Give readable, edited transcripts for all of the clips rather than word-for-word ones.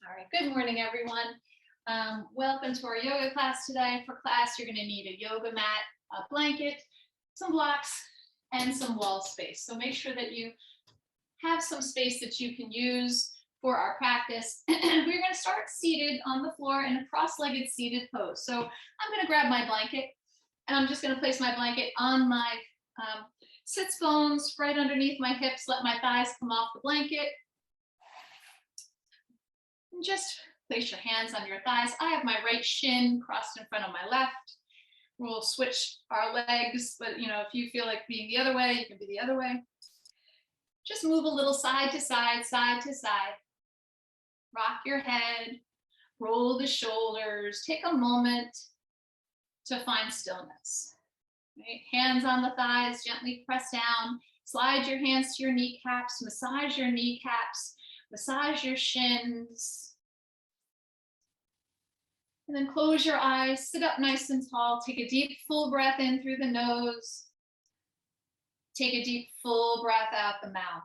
All right, good morning, everyone. Welcome to our yoga class today. For class, you're going to need a yoga mat, a blanket, some blocks, and some wall space. So make sure that you have some space that you can use for our practice. We're going to start seated on the floor in a cross-legged seated pose. So I'm going to grab my blanket, and I'm just going to place my blanket on my sits bones right underneath my hips. Let my thighs come off the blanket. And just place your hands on your thighs. I have my right shin crossed in front of my left. We'll switch our legs, but if you feel like being the other way, you can be the other way. Just move a little side to side, side to side. Rock your head, roll the shoulders. Take a moment to find stillness. Right? Hands on the thighs, gently press down. Slide your hands to your kneecaps, massage your kneecaps. Massage your shins. And then close your eyes, sit up nice and tall. Take a deep, full breath in through the nose. Take a deep, full breath out the mouth.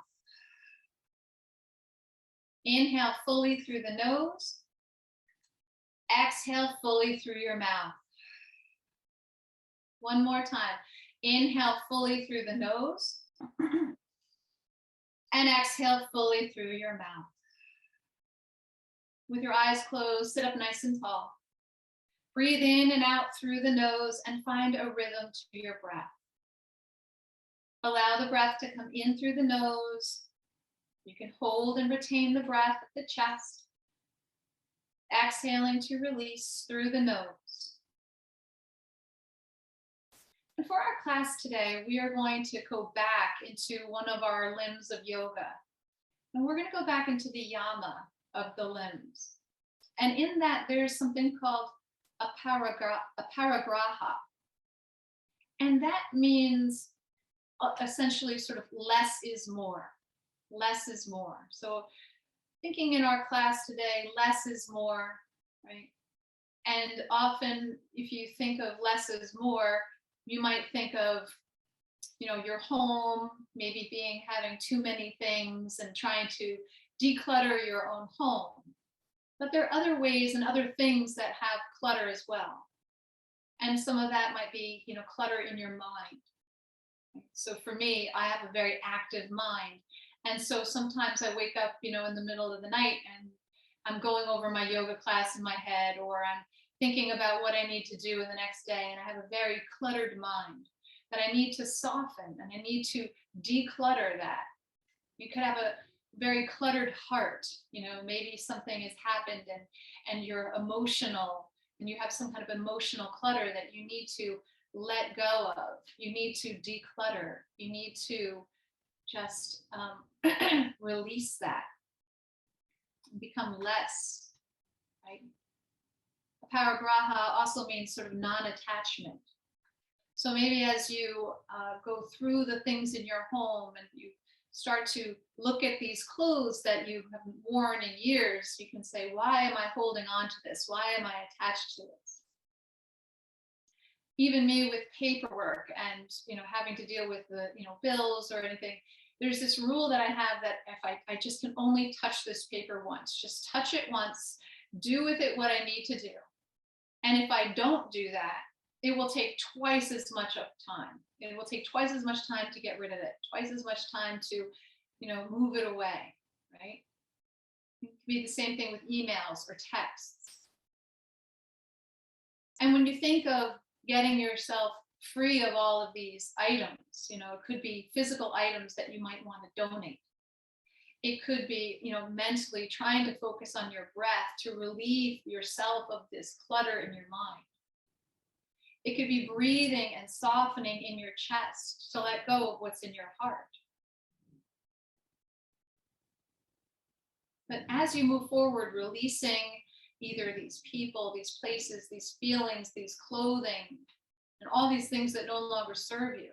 Inhale fully through the nose. Exhale fully through your mouth. One more time. Inhale fully through the nose. And exhale fully through your mouth. With your eyes closed, sit up nice and tall. Breathe in and out through the nose and find a rhythm to your breath. Allow the breath to come in through the nose. You can hold and retain the breath at the chest. Exhaling to release through the nose. And for our class today, we are going to go back into one of our limbs of yoga. And we're going to go back into the yama of the limbs. And in that, there's something called Aparigraha. And that means essentially sort of less is more. Less is more. So thinking in our class today, less is more, right? And often if you think of less is more, you might think of, your home, maybe having too many things and trying to declutter your own home. But there are other ways and other things that have clutter as well. And some of that might be, clutter in your mind. So for me, I have a very active mind. And so sometimes I wake up, in the middle of the night and I'm going over my yoga class in my head, or I'm thinking about what I need to do in the next day, and I have a very cluttered mind that I need to soften, and I need to declutter that. You could have a very cluttered heart, maybe something has happened and you're emotional, and you have some kind of emotional clutter that you need to let go of. You need to declutter. You need to just release that and become less, right? Aparagraha also means sort of non-attachment. So maybe as you go through the things in your home and you start to look at these clothes that you haven't worn in years, you can say, why am I holding on to this? Why am I attached to this? Even me with paperwork and having to deal with the bills or anything, there's this rule that I have that if I just can only touch this paper once, just touch it once, do with it what I need to do. And if I don't do that, it will take twice as much of time. It will take twice as much time to get rid of it, twice as much time to, move it away, right? It can be the same thing with emails or texts. And when you think of getting yourself free of all of these items, it could be physical items that you might want to donate. It could be, mentally trying to focus on your breath to relieve yourself of this clutter in your mind. It could be breathing and softening in your chest to let go of what's in your heart. But as you move forward, releasing either these people, these places, these feelings, these clothing, and all these things that no longer serve you,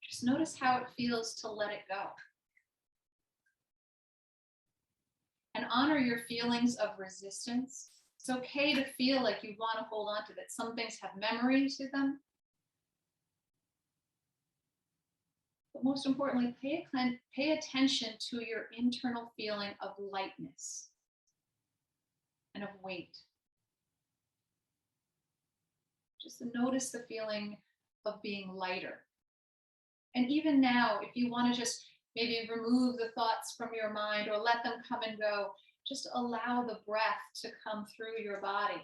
just notice how it feels to let it go. And honor your feelings of resistance. It's okay to feel like you want to hold on to that. Some things have memory to them. But most importantly, pay attention to your internal feeling of lightness. and of weight. Just notice the feeling of being lighter. And even now, if you want to just maybe remove the thoughts from your mind or let them come and go, just allow the breath to come through your body.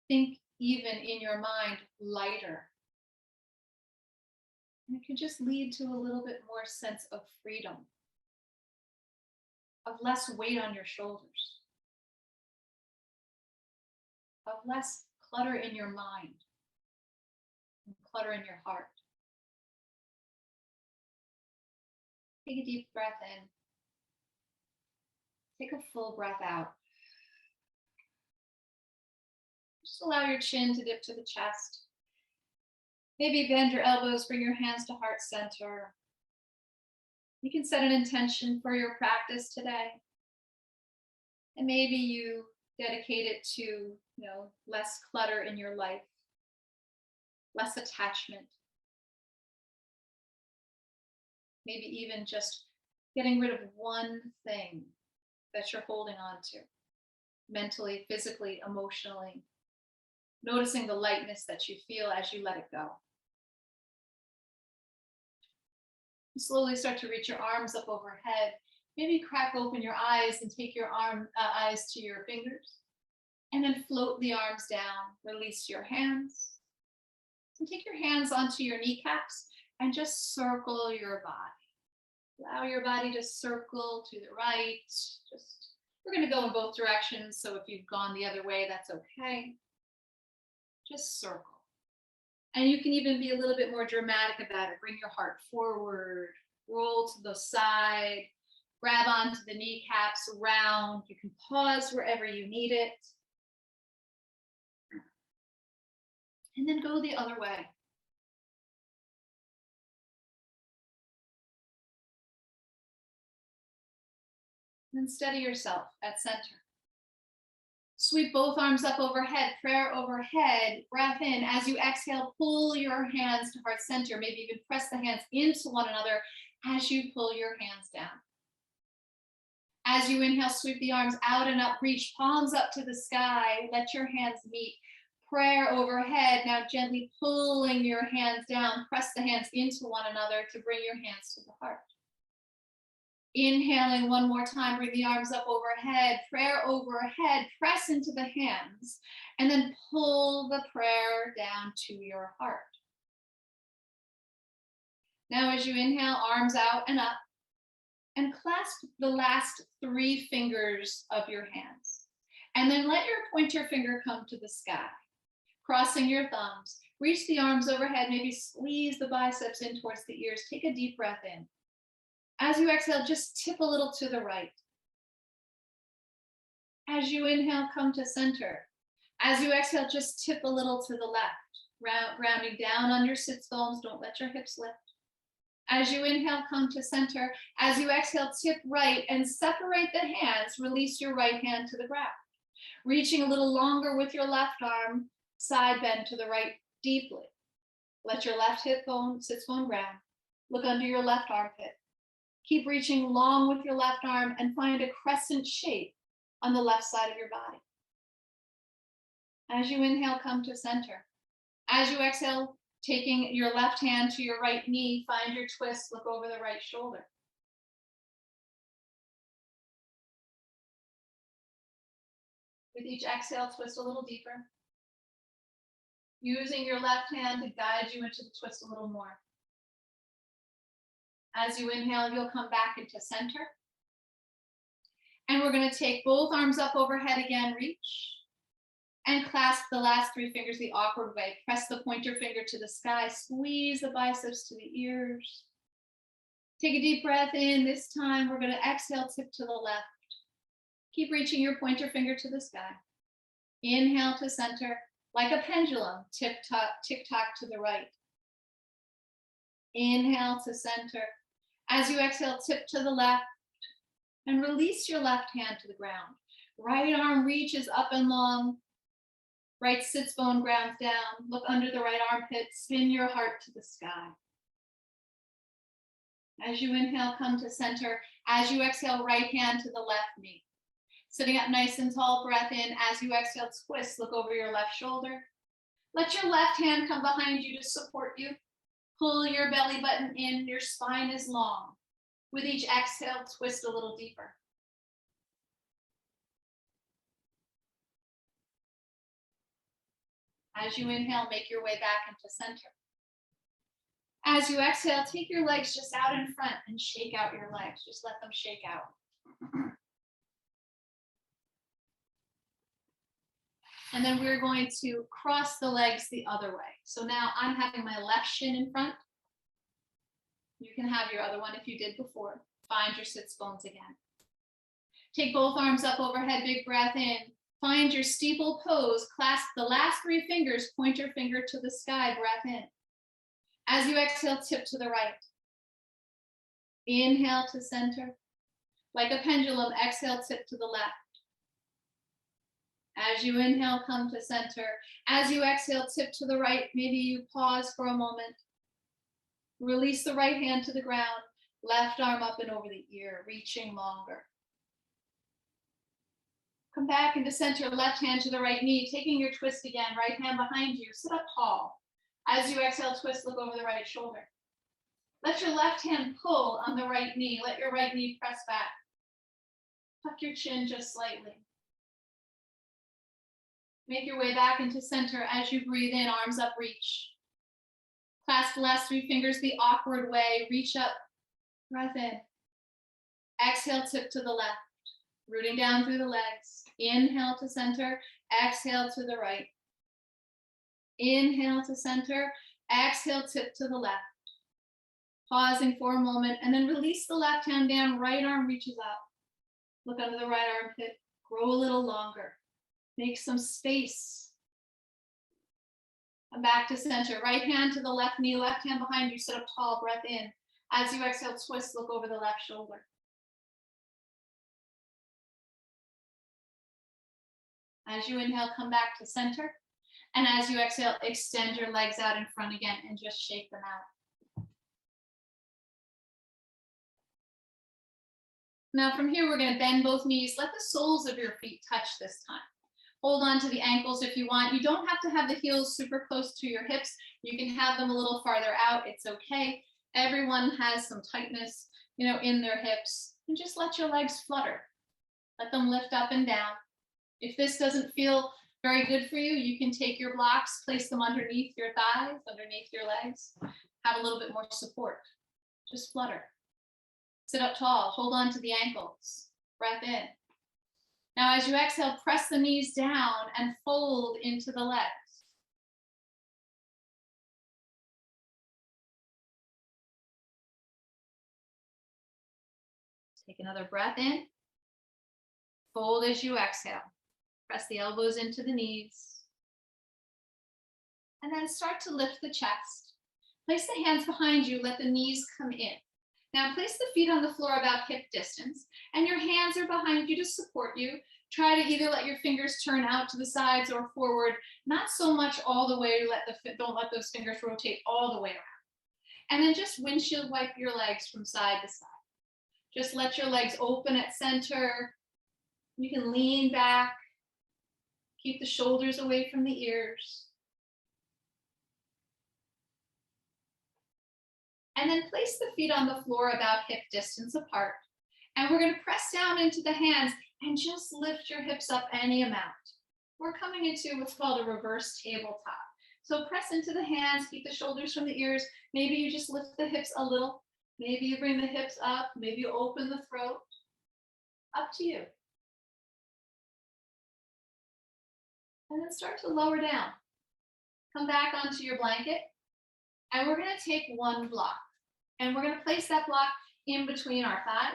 Think even in your mind lighter. And it can just lead to a little bit more sense of freedom, of less weight on your shoulders, of less clutter in your mind, and clutter in your heart. Take a deep breath in. Take a full breath out. Just allow your chin to dip to the chest. Maybe bend your elbows, bring your hands to heart center. You can set an intention for your practice today. And maybe you dedicate it to, less clutter in your life, less attachment. Maybe even just getting rid of one thing that you're holding on to, mentally, physically, emotionally. Noticing the lightness that you feel as you let it go. You slowly start to reach your arms up overhead. Maybe crack open your eyes and take your eyes to your fingers. And then float the arms down. Release your hands. And take your hands onto your kneecaps and just circle your body. Allow your body to circle to the right. We're going to go in both directions. So if you've gone the other way, that's okay. Just circle. And you can even be a little bit more dramatic about it. Bring your heart forward, roll to the side, grab onto the kneecaps, round. You can pause wherever you need it. And then go the other way. And then steady yourself at center. Sweep both arms up overhead, prayer overhead, breath in. As you exhale, pull your hands to heart center. Maybe even press the hands into one another as you pull your hands down. As you inhale, sweep the arms out and up, reach palms up to the sky. Let your hands meet. Prayer overhead, now gently pulling your hands down. Press the hands into one another to bring your hands to the heart. Inhaling one more time, bring the arms up overhead, prayer overhead, press into the hands, and then pull the prayer down to your heart. Now as you inhale, arms out and up, and clasp the last 3 fingers of your hands. And then let your pointer finger come to the sky, crossing your thumbs. Reach the arms overhead, maybe squeeze the biceps in towards the ears. Take a deep breath in. As you exhale, just tip a little to the right. As you inhale, come to center. As you exhale, just tip a little to the left, grounding down under sits bones. Don't let your hips lift. As you inhale, come to center. As you exhale, tip right and separate the hands. Release your right hand to the ground. Reaching a little longer with your left arm, side bend to the right deeply. Let your left hip bone, sits bone ground. Look under your left armpit. Keep reaching long with your left arm and find a crescent shape on the left side of your body. As you inhale, come to center. As you exhale, taking your left hand to your right knee, find your twist, look over the right shoulder. With each exhale, twist a little deeper. Using your left hand to guide you into the twist a little more. As you inhale, you'll come back into center. And we're going to take both arms up overhead again, reach. And clasp the last 3 fingers the awkward way. Press the pointer finger to the sky. Squeeze the biceps to the ears. Take a deep breath in. This time, we're going to exhale, tip to the left. Keep reaching your pointer finger to the sky. Inhale to center. Like a pendulum, tick-tock to the right. Inhale to center. As you exhale, tip to the left and release your left hand to the ground. Right arm reaches up and long. Right sits bone grounds down. Look under the right armpit. Spin your heart to the sky. As you inhale, come to center. As you exhale, right hand to the left knee. Sitting up nice and tall, breath in. As you exhale, twist, look over your left shoulder. Let your left hand come behind you to support you. Pull your belly button in, your spine is long. With each exhale, twist a little deeper. As you inhale, make your way back into center. As you exhale, take your legs just out in front and shake out your legs. Just let them shake out. And then we're going to cross the legs the other way. So now I'm having my left shin in front. You can have your other one if you did before. Find your sits bones again. Take both arms up overhead, big breath in. Find your steeple pose. Clasp the last 3 fingers, point your finger to the sky, breath in. As you exhale, tip to the right. Inhale to center. Like a pendulum, exhale, tip to the left. As you inhale, come to center. As you exhale, tip to the right. Maybe you pause for a moment. Release the right hand to the ground. Left arm up and over the ear, reaching longer. Come back into center, left hand to the right knee, taking your twist again, right hand behind you. Sit up tall. As you exhale, twist, look over the right shoulder. Let your left hand pull on the right knee. Let your right knee press back. Tuck your chin just slightly. Make your way back into center. As you breathe in, arms up, reach. Clasp the last 3 fingers the awkward way. Reach up, breath in. Exhale, tip to the left. Rooting down through the legs. Inhale to center. Exhale to the right. Inhale to center. Exhale, tip to the left. Pausing for a moment, and then release the left hand down. Right arm reaches up. Look under the right armpit. Grow a little longer. Make some space. Come back to center. Right hand to the left knee, left hand behind you. Sit up tall, breath in. As you exhale, twist, look over the left shoulder. As you inhale, come back to center. And as you exhale, extend your legs out in front again and just shake them out. Now from here, we're going to bend both knees. Let the soles of your feet touch this time. Hold on to the ankles if you want. You don't have to have the heels super close to your hips. You can have them a little farther out. It's okay. Everyone has some tightness, in their hips. And just let your legs flutter. Let them lift up and down. If this doesn't feel very good for you, you can take your blocks, place them underneath your thighs, underneath your legs. Have a little bit more support. Just flutter. Sit up tall. Hold on to the ankles. Breath in. Now, as you exhale, press the knees down and fold into the legs. Take another breath in. Fold as you exhale. Press the elbows into the knees. And then start to lift the chest. Place the hands behind you. Let the knees come in. Now place the feet on the floor about hip distance, and your hands are behind you to support you. Try to either let your fingers turn out to the sides or forward, not so much all the way. Don't let those fingers rotate all the way around. And then just windshield wipe your legs from side to side. Just let your legs open at center. You can lean back. Keep the shoulders away from the ears. And then place the feet on the floor about hip distance apart. And we're going to press down into the hands and just lift your hips up any amount. We're coming into what's called a reverse tabletop. So press into the hands, keep the shoulders from the ears. Maybe you just lift the hips a little. Maybe you bring the hips up. Maybe you open the throat. Up to you. And then start to lower down. Come back onto your blanket. And we're going to take one block. And we're going to place that block in between our thighs.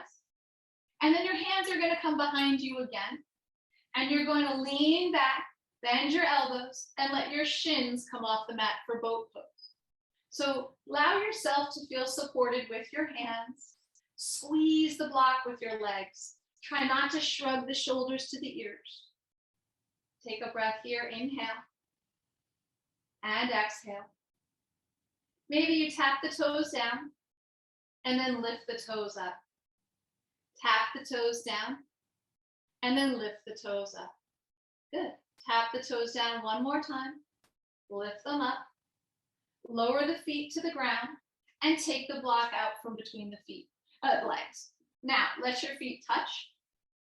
And then your hands are going to come behind you again. And you're going to lean back, bend your elbows, and let your shins come off the mat for boat pose. So allow yourself to feel supported with your hands. Squeeze the block with your legs. Try not to shrug the shoulders to the ears. Take a breath here. Inhale. And exhale. Maybe you tap the toes down and then lift the toes up. Tap the toes down And then lift the toes up. Good. Tap the toes down one more time. Lift them up. Lower the feet to the ground and take the block out from between the legs. Now, let your feet touch.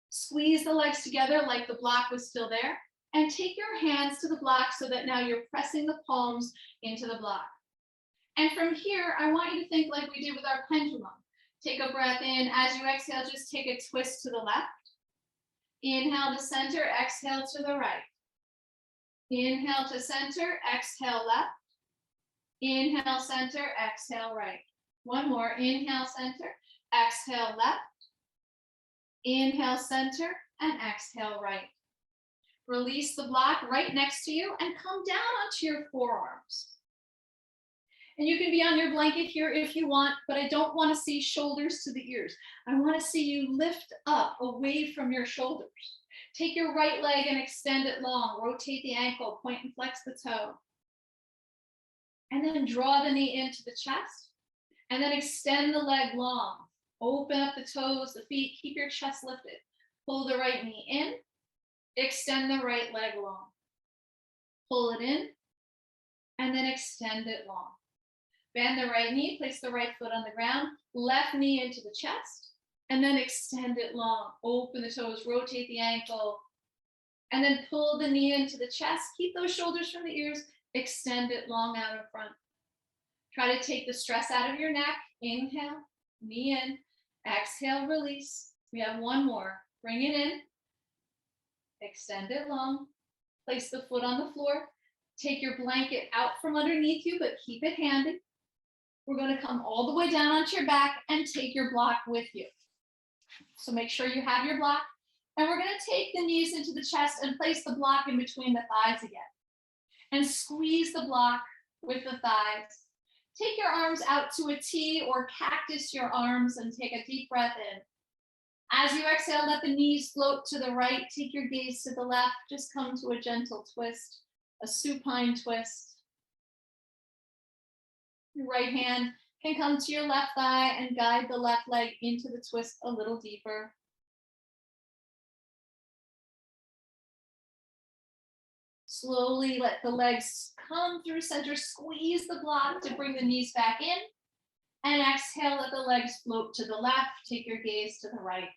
Squeeze the legs together like the block was still there, and take your hands to the block so that now you're pressing the palms into the block. And from here, I want you to think like we did with our pendulum. Take a breath in. As you exhale, just take a twist to the left. Inhale to center, exhale to the right. Inhale to center, exhale left. Inhale center, exhale right. One more. Inhale center, exhale left. Inhale center and exhale right. Release the block right next to you and come down onto your forearms. And you can be on your blanket here if you want, but I don't want to see shoulders to the ears. I want to see you lift up away from your shoulders. Take your right leg and extend it long. Rotate the ankle, point and flex the toe. And then draw the knee into the chest. And then extend the leg long. Open up the toes, the feet, keep your chest lifted. Pull the right knee in. Extend the right leg long. Pull it in. And then extend it long. Bend the right knee, place the right foot on the ground, left knee into the chest, and then extend it long. Open the toes, rotate the ankle, and then pull the knee into the chest. Keep those shoulders from the ears, extend it long out in front. Try to take the stress out of your neck. Inhale, knee in, exhale, release. We have one more. Bring it in, extend it long, place the foot on the floor. Take your blanket out from underneath you, but keep it handy. We're going to come all the way down onto your back and take your block with you. So make sure you have your block. And we're going to take the knees into the chest and place the block in between the thighs again. And squeeze the block with the thighs. Take your arms out to a T or cactus your arms and take a deep breath in. As you exhale, let the knees float to the right. Take your gaze to the left. Just come to a gentle twist, a supine twist. Your right hand can come to your left thigh and guide the left leg into the twist a little deeper. Slowly let the legs come through center. Squeeze the block to bring the knees back in. And exhale, let the legs float to the left. Take your gaze to the right.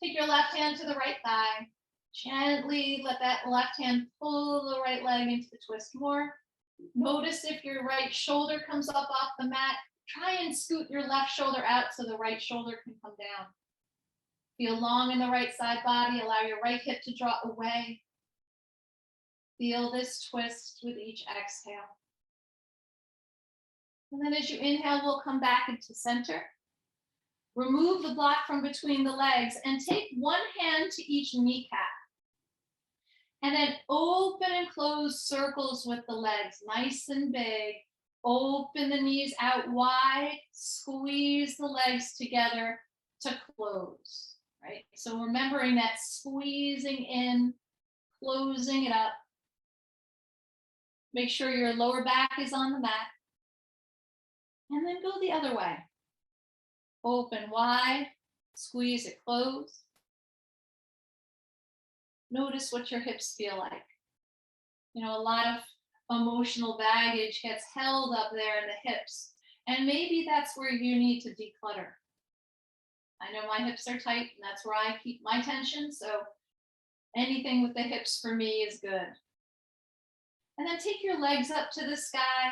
Take your left hand to the right thigh. Gently let that left hand pull the right leg into the twist more. Notice if your right shoulder comes up off the mat. Try and scoot your left shoulder out so the right shoulder can come down. Feel long in the right side body. Allow your right hip to draw away. Feel this twist with each exhale. And then as you inhale, we'll come back into center. Remove the block from between the legs and take one hand to each kneecap. And then open and close circles with the legs, nice and big. Open the knees out wide, squeeze the legs together to close, right? So remembering that squeezing in, closing it up. Make sure your lower back is on the mat. And then go the other way. Open wide, squeeze it close. Notice what your hips feel like. You know, a lot of emotional baggage gets held up there in the hips. And maybe that's where you need to declutter. I know my hips are tight and that's where I keep my tension. So anything with the hips for me is good. And then take your legs up to the sky.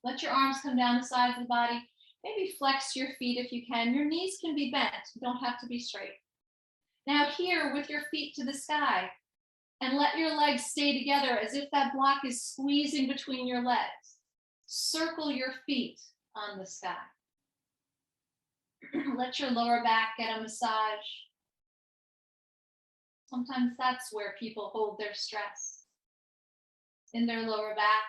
Let your arms come down the sides of the body. Maybe flex your feet if you can. Your knees can be bent. You don't have to be straight. Now here with your feet to the sky and let your legs stay together as if that block is squeezing between your legs. Circle your feet on the sky. Let your lower back get a massage. Sometimes that's where people hold their stress. In their lower back,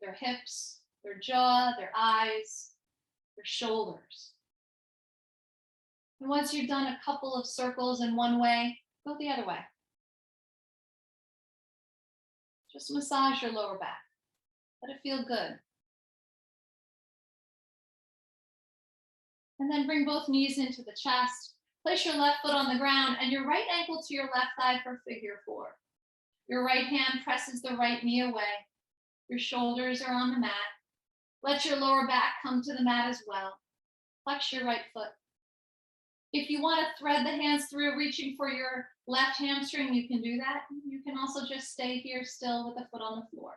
their hips, their jaw, their eyes, their shoulders. And once you've done a couple of circles in one way, go the other way. Just massage your lower back. Let it feel good. And then bring both knees into the chest. Place your left foot on the ground and your right ankle to your left thigh for figure 4. Your right hand presses the right knee away. Your shoulders are on the mat. Let your lower back come to the mat as well. Flex your right foot. If you want to thread the hands through, reaching for your left hamstring, you can do that. You can also just stay here still with the foot on the floor.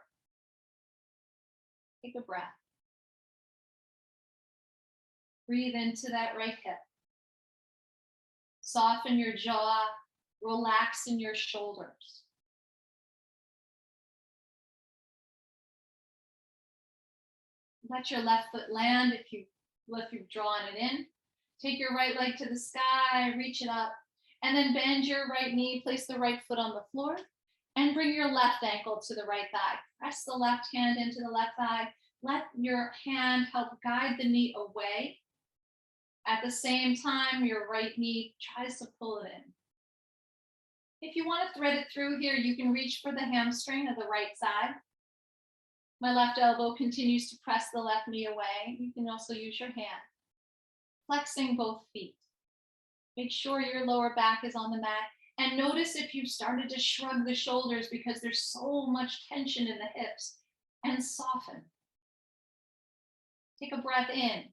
Take a breath. Breathe into that right hip. Soften your jaw, relax in your shoulders. Let your left foot land if you've drawn it in. Take your right leg to the sky, reach it up, and then bend your right knee, place the right foot on the floor, and bring your left ankle to the right thigh. Press the left hand into the left thigh. Let your hand help guide the knee away. At the same time, your right knee tries to pull it in. If you want to thread it through here, you can reach for the hamstring of the right side. My left elbow continues to press the left knee away. You can also use your hand. Flexing both feet. Make sure your lower back is on the mat. And notice if you've started to shrug the shoulders because there's so much tension in the hips. And soften. Take a breath in.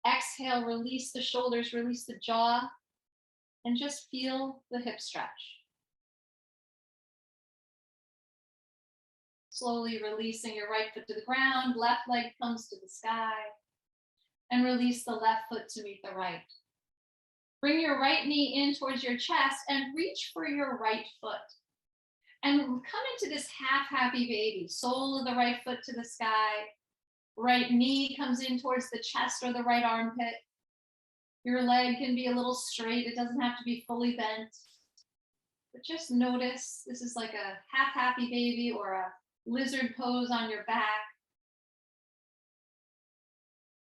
Exhale, release the shoulders, release the jaw, and just feel the hip stretch. Slowly releasing your right foot to the ground, left leg comes to the sky, and release the left foot to meet the right. Bring your right knee in towards your chest and reach for your right foot. And come into this half happy baby, sole of the right foot to the sky, right knee comes in towards the chest or the right armpit. Your leg can be a little straight. It doesn't have to be fully bent. But just notice this is like a half happy baby or a lizard pose on your back.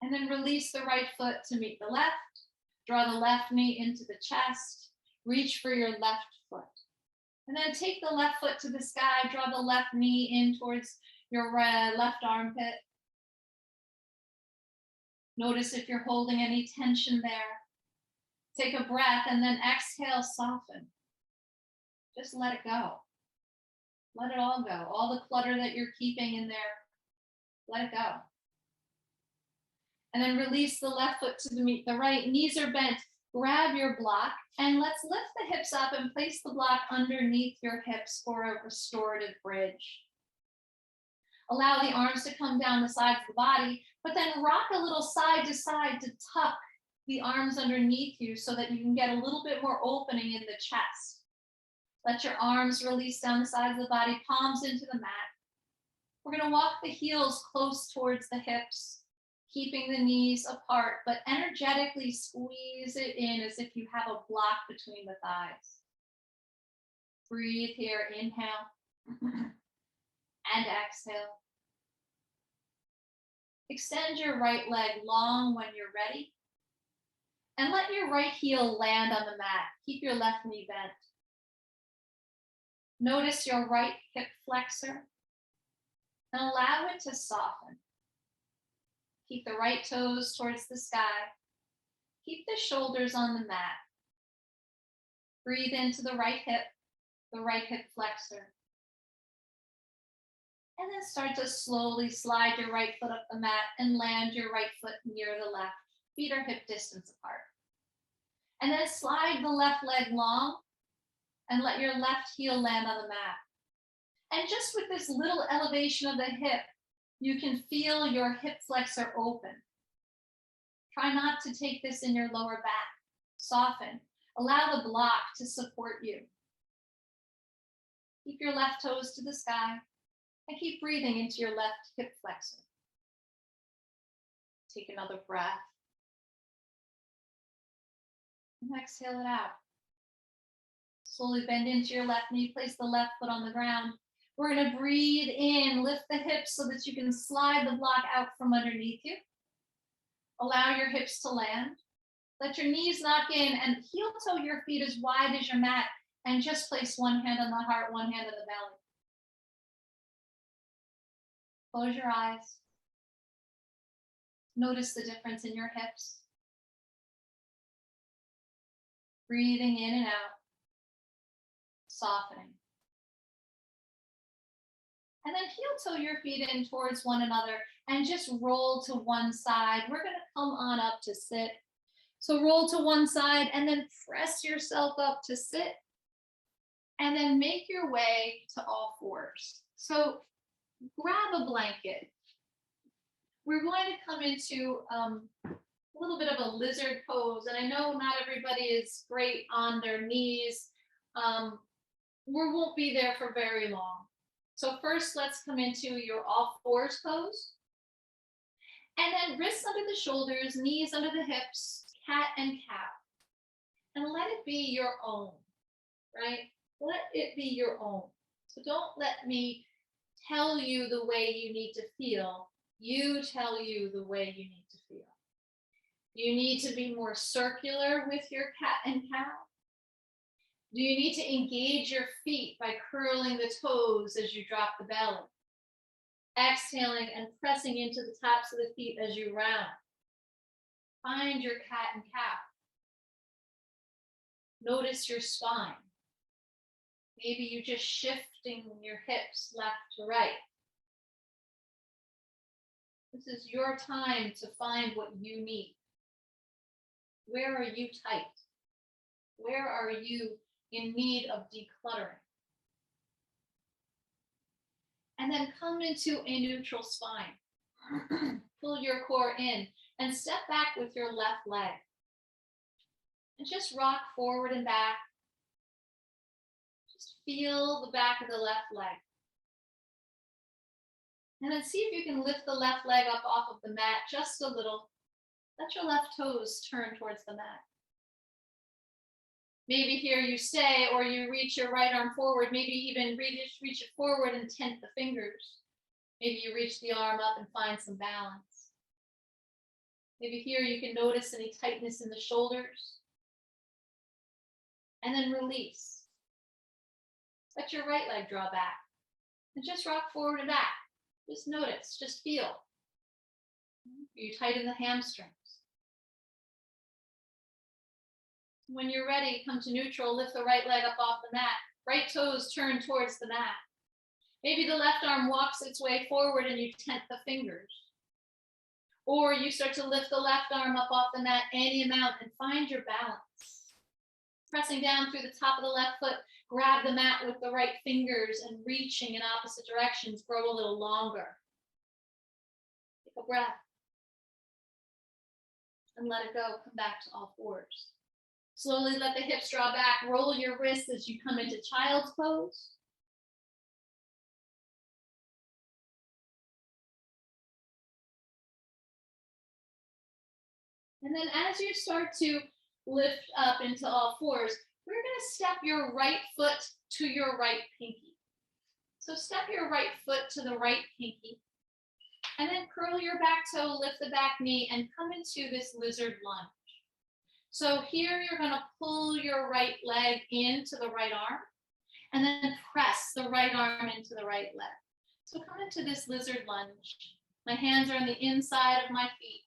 And then release the right foot to meet the left. Draw the left knee into the chest. Reach for your left foot. And then take the left foot to the sky. Draw the left knee in towards your left armpit. Notice if you're holding any tension there. Take a breath and then exhale, soften. Just let it go. Let it all go. All the clutter that you're keeping in there, let it go. And then release the left foot to meet the right. Knees are bent. Grab your block and let's lift the hips up and place the block underneath your hips for a restorative bridge. Allow the arms to come down the sides of the body, but then rock a little side to side to tuck the arms underneath you so that you can get a little bit more opening in the chest. Let your arms release down the sides of the body, palms into the mat. We're going to walk the heels close towards the hips, keeping the knees apart, but energetically squeeze it in as if you have a block between the thighs. Breathe here, inhale and exhale. Extend your right leg long when you're ready. And let your right heel land on the mat. Keep your left knee bent. Notice your right hip flexor and allow it to soften. Keep the right toes towards the sky. Keep the shoulders on the mat. Breathe into the right hip flexor. And then start to slowly slide your right foot up the mat and land your right foot near the left. Feet are hip distance apart. And then slide the left leg long and let your left heel land on the mat. And just with this little elevation of the hip, you can feel your hip flexor open. Try not to take this in your lower back. Soften. Allow the block to support you. Keep your left toes to the sky and keep breathing into your left hip flexor. Take another breath. And exhale it out. Slowly bend into your left knee, place the left foot on the ground. We're going to breathe in, lift the hips so that you can slide the block out from underneath you. Allow your hips to land. Let your knees knock in and heel toe your feet as wide as your mat and just place one hand on the heart, one hand on the belly. Close your eyes. Notice the difference in your hips. Breathing in and out, softening. And then heel toe your feet in towards one another and just roll to one side. We're going to come on up to sit. So roll to one side and then press yourself up to sit. And then make your way to all fours. So grab a blanket. We're going to come into a little bit of a lizard pose. And I know not everybody is great on their knees. We won't be there for very long. So first, let's come into your all fours pose. And then wrists under the shoulders, knees under the hips, cat and cow. And let it be your own, right? Let it be your own. So don't let me tell you the way you need to feel. You tell you the way you need to feel. You need to be more circular with your cat and cow. Do you need to engage your feet by curling the toes as you drop the belly? Exhaling and pressing into the tops of the feet as you round. Find your cat and cow. Notice your spine. Maybe you're just shifting your hips left to right. This is your time to find what you need. Where are you tight? Where are you in need of decluttering? And then come into a neutral spine. Pull your core in and step back with your left leg. And just rock forward and back. Just feel the back of the left leg. And then see if you can lift the left leg up off of the mat just a little. Let your left toes turn towards the mat. Maybe here you stay, or you reach your right arm forward. Maybe even reach it forward and tent the fingers. Maybe you reach the arm up and find some balance. Maybe here you can notice any tightness in the shoulders. And then release. Let your right leg draw back. And just rock forward and back. Just notice, just feel. Are you tight in the hamstrings? When you're ready, come to neutral, lift the right leg up off the mat. Right toes turn towards the mat. Maybe the left arm walks its way forward and you tent the fingers. Or you start to lift the left arm up off the mat any amount and find your balance. Pressing down through the top of the left foot, grab the mat with the right fingers and reaching in opposite directions, grow a little longer. Take a breath. And let it go, come back to all fours. Slowly let the hips draw back, roll your wrists as you come into child's pose. And then as you start to lift up into all fours, we're going to step your right foot to your right pinky. So step your right foot to the right pinky. And then curl your back toe, lift the back knee, and come into this lizard lunge. So here you're going to pull your right leg into the right arm and then press the right arm into the right leg. So come into this lizard lunge. My hands are on the inside of my feet.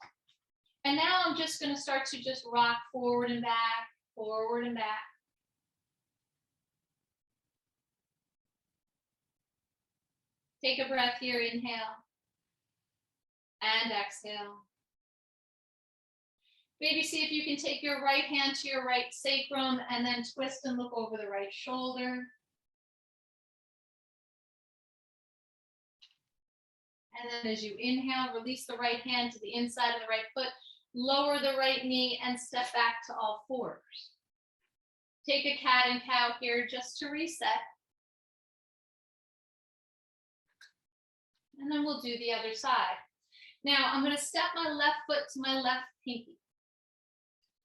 And now I'm just going to start to just rock forward and back, forward and back. Take a breath here, inhale and exhale. Maybe see if you can take your right hand to your right sacrum and then twist and look over the right shoulder. And then as you inhale, release the right hand to the inside of the right foot, lower the right knee and step back to all fours. Take a cat and cow here just to reset. And then we'll do the other side. Now I'm going to step my left foot to my left pinky.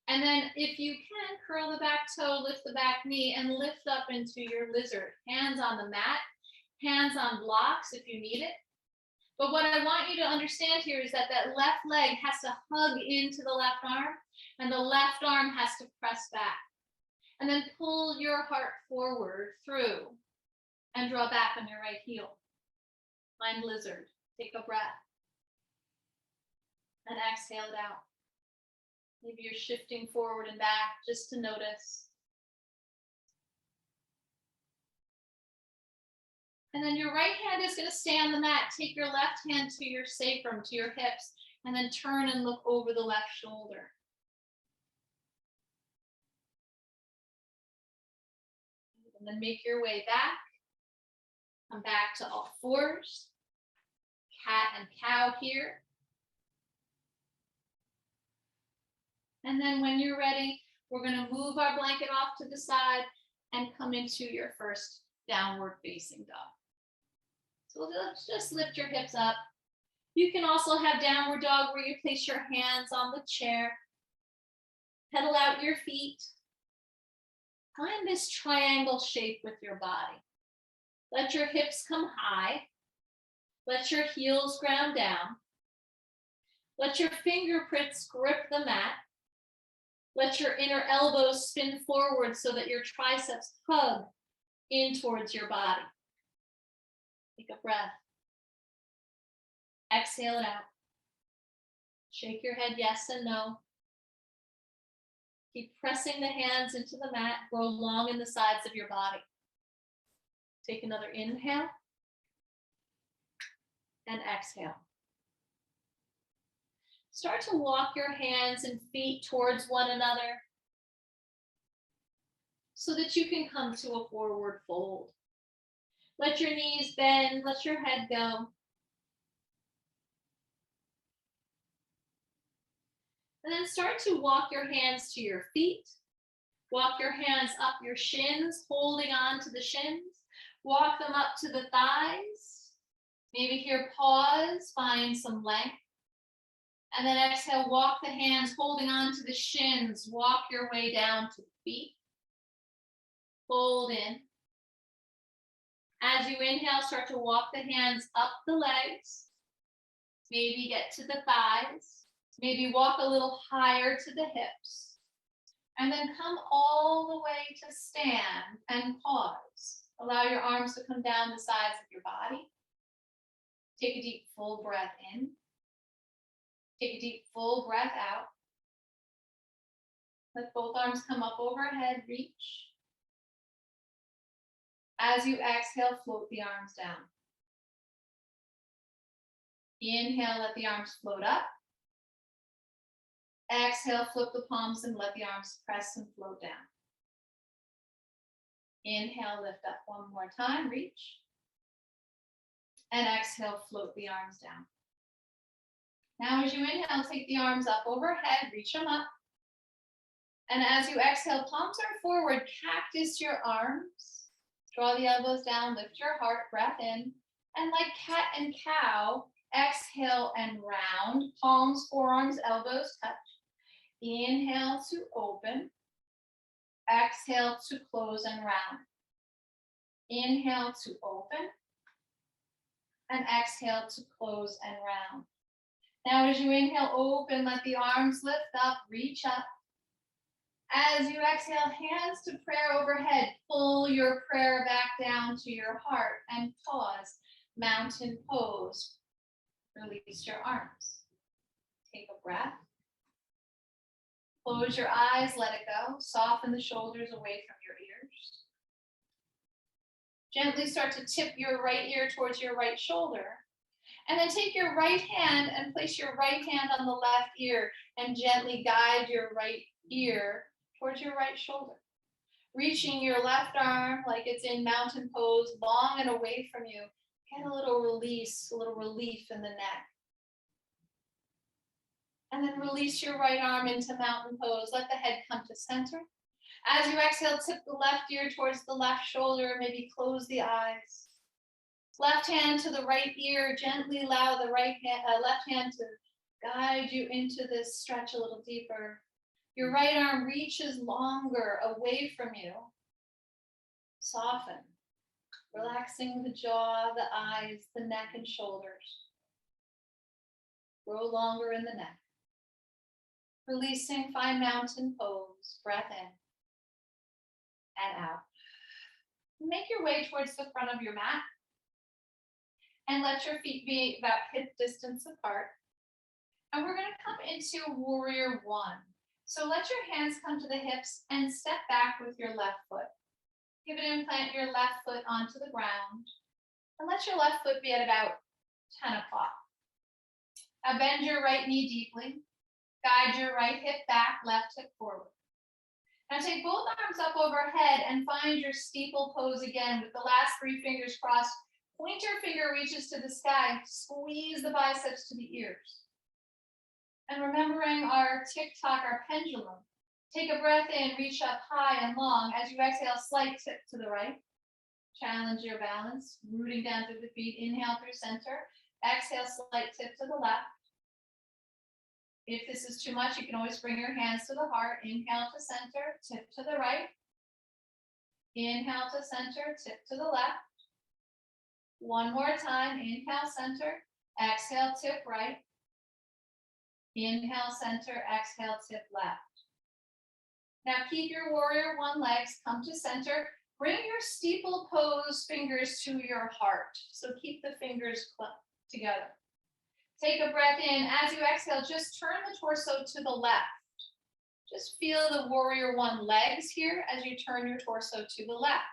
And then if you can, curl the back toe, lift the back knee, and lift up into your lizard. Hands on the mat, hands on blocks if you need it. But what I want you to understand here is that that left leg has to hug into the left arm, and the left arm has to press back. And then pull your heart forward through and draw back on your right heel. Find lizard. Take a breath. And exhale it out. Maybe you're shifting forward and back just to notice. And then your right hand is going to stay on the mat. Take your left hand to your sacrum, to your hips, and then turn and look over the left shoulder. And then make your way back. Come back to all fours. Cat and cow here. And then when you're ready, we're going to move our blanket off to the side and come into your first downward facing dog. So let's just lift your hips up. You can also have downward dog where you place your hands on the chair. Pedal out your feet. Find this triangle shape with your body. Let your hips come high. Let your heels ground down. Let your fingerprints grip the mat. Let your inner elbows spin forward so that your triceps hug in towards your body. Take a breath. Exhale it out. Shake your head yes and no. Keep pressing the hands into the mat. Grow long in the sides of your body. Take another inhale and exhale. Start to walk your hands and feet towards one another so that you can come to a forward fold. Let your knees bend, let your head go. And then start to walk your hands to your feet. Walk your hands up your shins, holding on to the shins. Walk them up to the thighs. Maybe here, pause, find some length. And then exhale, walk the hands, holding on to the shins. Walk your way down to the feet. Fold in. As you inhale, start to walk the hands up the legs. Maybe get to the thighs. Maybe walk a little higher to the hips. And then come all the way to stand and pause. Allow your arms to come down the sides of your body. Take a deep, full breath in. Take a deep, full breath out. Let both arms come up overhead, reach. As you exhale, float the arms down. Inhale, let the arms float up. Exhale, flip the palms and let the arms press and float down. Inhale, lift up one more time, reach. And exhale, float the arms down. Now as you inhale, take the arms up overhead, reach them up. And as you exhale, palms are forward, cactus your arms. Draw the elbows down, lift your heart, breath in. And like cat and cow, exhale and round. Palms, forearms, elbows touch. Inhale to open. Exhale to close and round. Inhale to open. And exhale to close and round. Now as you inhale, open, let the arms lift up, reach up. As you exhale, hands to prayer overhead. Pull your prayer back down to your heart and pause. Mountain pose. Release your arms. Take a breath. Close your eyes, let it go. Soften the shoulders away from your ears. Gently start to tip your right ear towards your right shoulder. And then take your right hand and place your right hand on the left ear and gently guide your right ear towards your right shoulder. Reaching your left arm like it's in mountain pose, long and away from you. Get a little release, a little relief in the neck. And then release your right arm into mountain pose. Let the head come to center. As you exhale, tip the left ear towards the left shoulder. Maybe close the eyes. Left hand to the right ear. Gently allow the left hand to guide you into this stretch a little deeper. Your right arm reaches longer away from you. Soften. Relaxing the jaw, the eyes, the neck and shoulders. Grow longer in the neck. Releasing, find mountain pose. Breath in and out. Make your way towards the front of your mat and let your feet be about hip distance apart. And we're going to come into warrior one. So let your hands come to the hips and step back with your left foot. Give it and plant your left foot onto the ground. And let your left foot be at about 10 o'clock. Now bend your right knee deeply. Guide your right hip back, left hip forward. Now take both arms up overhead and find your steeple pose again with the last 3 fingers crossed. Pointer finger reaches to the sky. Squeeze the biceps to the ears. And remembering our tick-tock, our pendulum, take a breath in, reach up high and long. As you exhale, slight tip to the right. Challenge your balance, rooting down through the feet. Inhale through center. Exhale, slight tip to the left. If this is too much, you can always bring your hands to the heart. Inhale to center, tip to the right. Inhale to center, tip to the left. One more time. Inhale, center. Exhale, tip right. Inhale, center. Exhale, tip left. Now keep your warrior one legs. Come to center. Bring your steeple pose fingers to your heart. So keep the fingers together. Take a breath in. As you exhale, just turn the torso to the left. Just feel the warrior one legs here as you turn your torso to the left.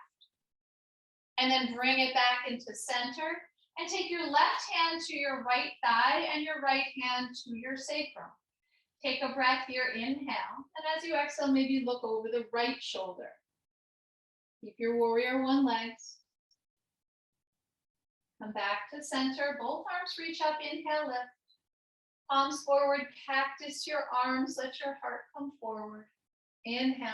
And then bring it back into center. And take your left hand to your right thigh and your right hand to your sacrum. Take a breath here. Inhale. And as you exhale, maybe look over the right shoulder. Keep your warrior one legs. Come back to center. Both arms reach up. Inhale, lift. Palms forward. Cactus your arms. Let your heart come forward. Inhale.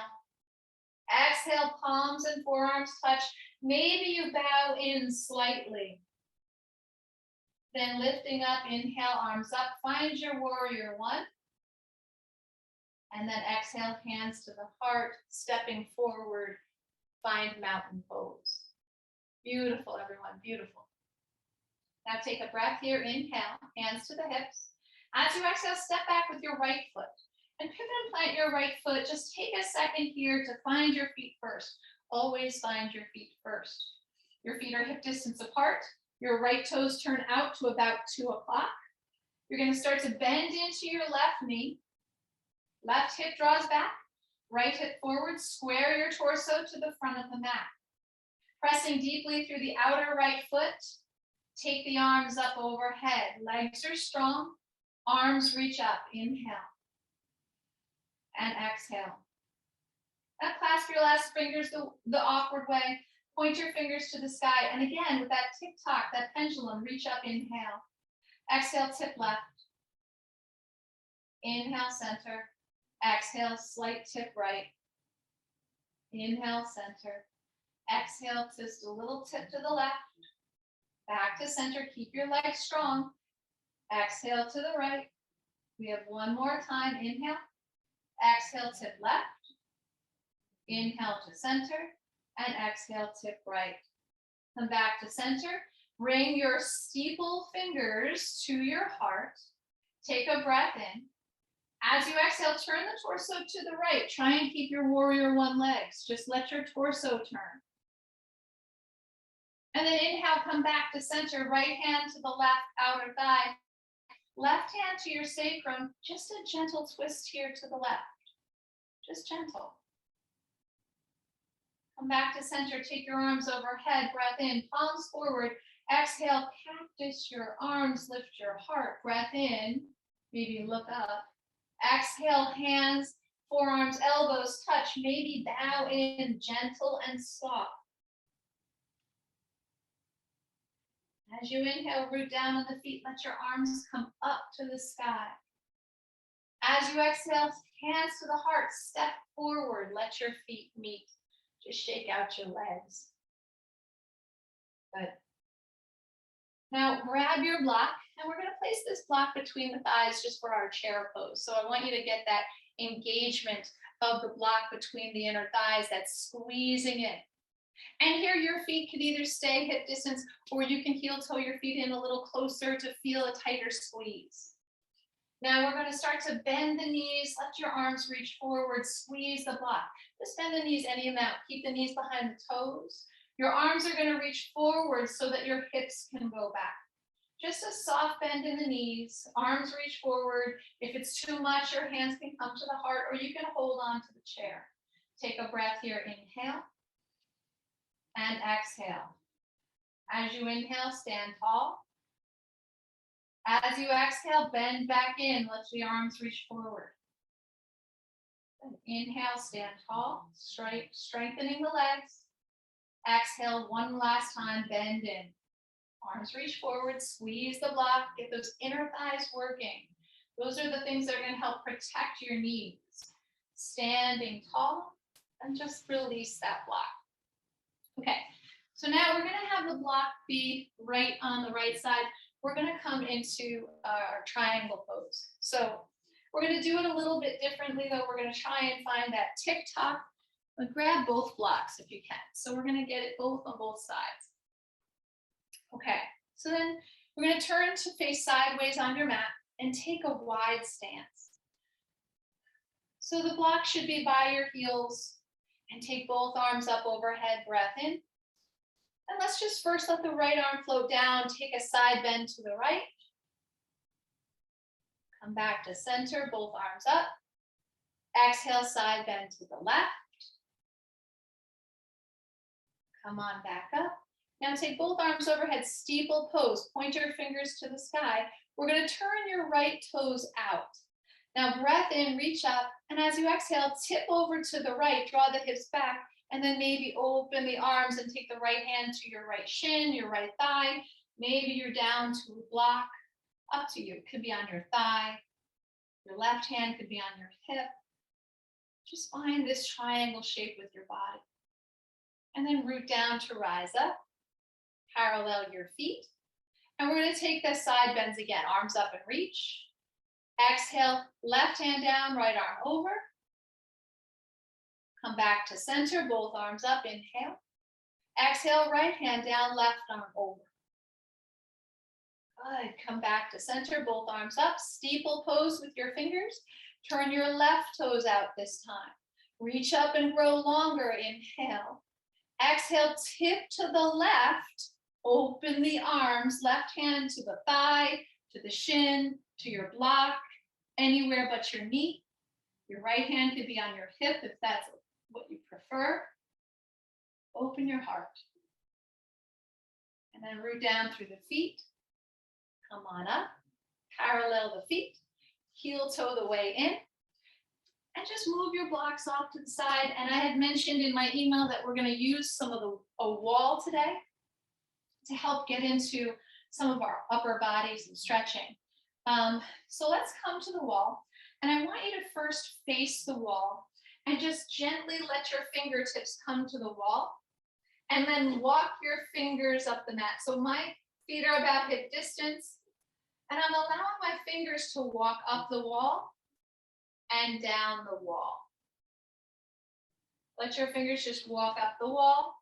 Exhale. Palms and forearms touch. Maybe you bow in slightly. Then lifting up. Inhale, arms up. Find your warrior one. And then exhale, hands to the heart. Stepping forward. Find mountain pose. Beautiful, everyone. Beautiful. Now take a breath here. Inhale, hands to the hips. As you exhale, step back with your right foot. And pivot and plant your right foot. Just take a second here to find your feet first. Always find your feet first. Your feet are hip distance apart. Your right toes turn out to about 2 o'clock. You're going to start to bend into your left knee. Left hip draws back. Right hip forward. Square your torso to the front of the mat. Pressing deeply through the outer right foot. Take the arms up overhead. Legs are strong. Arms reach up. Inhale. And exhale. Now clasp your last fingers the awkward way. Point your fingers to the sky. And again, with that tick-tock, that pendulum, reach up. Inhale. Exhale, tip left. Inhale, center. Exhale, slight tip right. Inhale, center. Exhale, just a little tip to the left. Back to center. Keep your legs strong. Exhale to the right. We have one more time. Inhale. Exhale, tip left. Inhale to center. And exhale, tip right. Come back to center. Bring your steeple fingers to your heart. Take a breath in. As you exhale, turn the torso to the right. Try and keep your warrior one legs. Just let your torso turn. And then inhale, come back to center. Right hand to the left outer thigh. Left hand to your sacrum. Just a gentle twist here to the left. Just gentle. Come back to center. Take your arms overhead. Breath in. Palms forward. Exhale. Cactus your arms. Lift your heart. Breath in. Maybe look up. Exhale. Hands, forearms, elbows touch. Maybe bow in. Gentle and soft. As you inhale, root down on the feet. Let your arms come up to the sky. As you exhale, hands to the heart. Step forward. Let your feet meet. Just shake out your legs. Good. Now grab your block, and we're going to place this block between the thighs just for our chair pose. So I want you to get that engagement of the block between the inner thighs, that's squeezing in. And here your feet could either stay hip distance, or you can heel toe your feet in a little closer to feel a tighter squeeze. Now we're going to start to bend the knees. Let your arms reach forward. Squeeze the block. Just bend the knees any amount. Keep the knees behind the toes. Your arms are going to reach forward so that your hips can go back. Just a soft bend in the knees. Arms reach forward. If it's too much, your hands can come to the heart, or you can hold on to the chair. Take a breath here. Inhale and exhale. As you inhale, stand tall. As you exhale, bend back in. Let the arms reach forward. Inhale, stand tall, strengthening the legs. Exhale one last time, bend in. Arms reach forward, squeeze the block, get those inner thighs working. Those are the things that are going to help protect your knees. Standing tall, and just release that block. Okay, so now we're going to have the block be right on the right side. We're going to come into our triangle pose. So we're going to do it a little bit differently, though. We're going to try and find that tick-tock, but grab both blocks if you can. So we're going to get it both on both sides. Okay, so then we're going to turn to face sideways on your mat and take a wide stance. So the block should be by your heels, and take both arms up overhead, breath in. And let's just first let the right arm float down, take a side bend to the right. Come back to center, both arms up. Exhale, side bend to the left. Come on back up. Now take both arms overhead, steeple pose. Point your fingers to the sky. We're going to turn your right toes out. Now breath in, reach up, and as you exhale, tip over to the right, draw the hips back, and then maybe open the arms and take the right hand to your right shin, your right thigh. Maybe you're down to a block, up to you. It could be on your thigh. Your left hand could be on your hip. Just find this triangle shape with your body. And then root down to rise up. Parallel your feet. And we're going to take the side bends again. Arms up and reach. Exhale, left hand down, right arm over. Come back to center, both arms up, inhale. Exhale, right hand down, left arm over. Good, come back to center, both arms up. Steeple pose with your fingers. Turn your left toes out this time. Reach up and grow longer, inhale. Exhale, tip to the left. Open the arms, left hand to the thigh, to the shin, to your block, anywhere but your knee. Your right hand could be on your hip if that's what you prefer. Open your heart. And then root down through the feet. Come on up. Parallel the feet. Heel toe the way in. And just move your blocks off to the side. And I had mentioned in my email that we're going to use some of a wall today to help get into some of our upper bodies and stretching. So let's come to the wall. And I want you to first face the wall and just gently let your fingertips come to the wall. And then walk your fingers up the mat. So my feet are about hip distance. And I'm allowing my fingers to walk up the wall and down the wall. Let your fingers just walk up the wall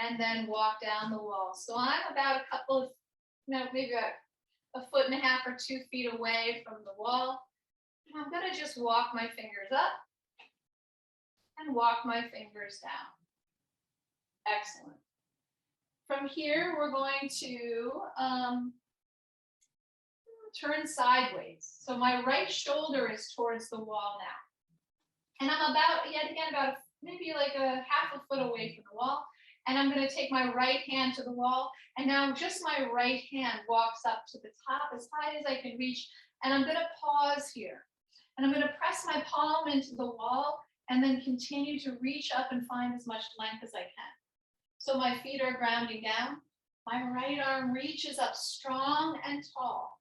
and then walk down the wall. So I'm about a couple of, maybe about 1.5 or 2 feet away from the wall. And I'm going to just walk my fingers up and walk my fingers down. Excellent. From here, we're going to turn sideways. So my right shoulder is towards the wall now. And I'm about, yet again, about maybe like a 1/2 foot away from the wall. And I'm going to take my right hand to the wall. And now just my right hand walks up to the top as high as I can reach. And I'm going to pause here. And I'm going to press my palm into the wall and then continue to reach up and find as much length as I can. So my feet are grounding down. My right arm reaches up strong and tall.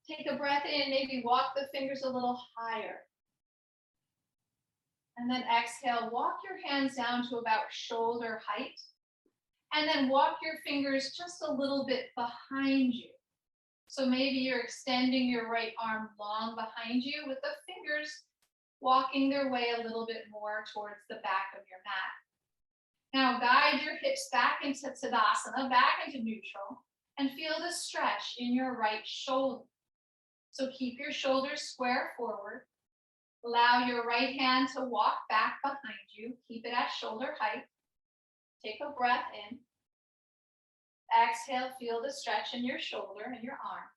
Take a breath in, maybe walk the fingers a little higher. And then exhale, walk your hands down to about shoulder height. And then walk your fingers just a little bit behind you. So maybe you're extending your right arm long behind you with the fingers walking their way a little bit more towards the back of your mat. Now guide your hips back into Tadasana, back into neutral, and feel the stretch in your right shoulder. So keep your shoulders square forward. Allow your right hand to walk back behind you. Keep it at shoulder height. Take a breath in. Exhale, feel the stretch in your shoulder and your arm.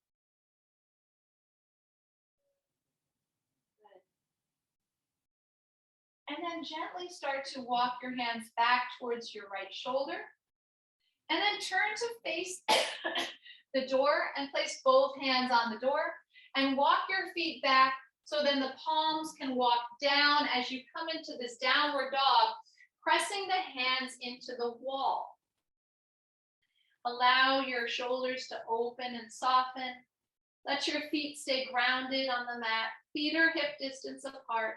Good. And then gently start to walk your hands back towards your right shoulder. And then turn to face the door and place both hands on the door and walk your feet back so then the palms can walk down as you come into this downward dog, pressing the hands into the wall. Allow your shoulders to open and soften. Let your feet stay grounded on the mat. Feet are hip distance apart.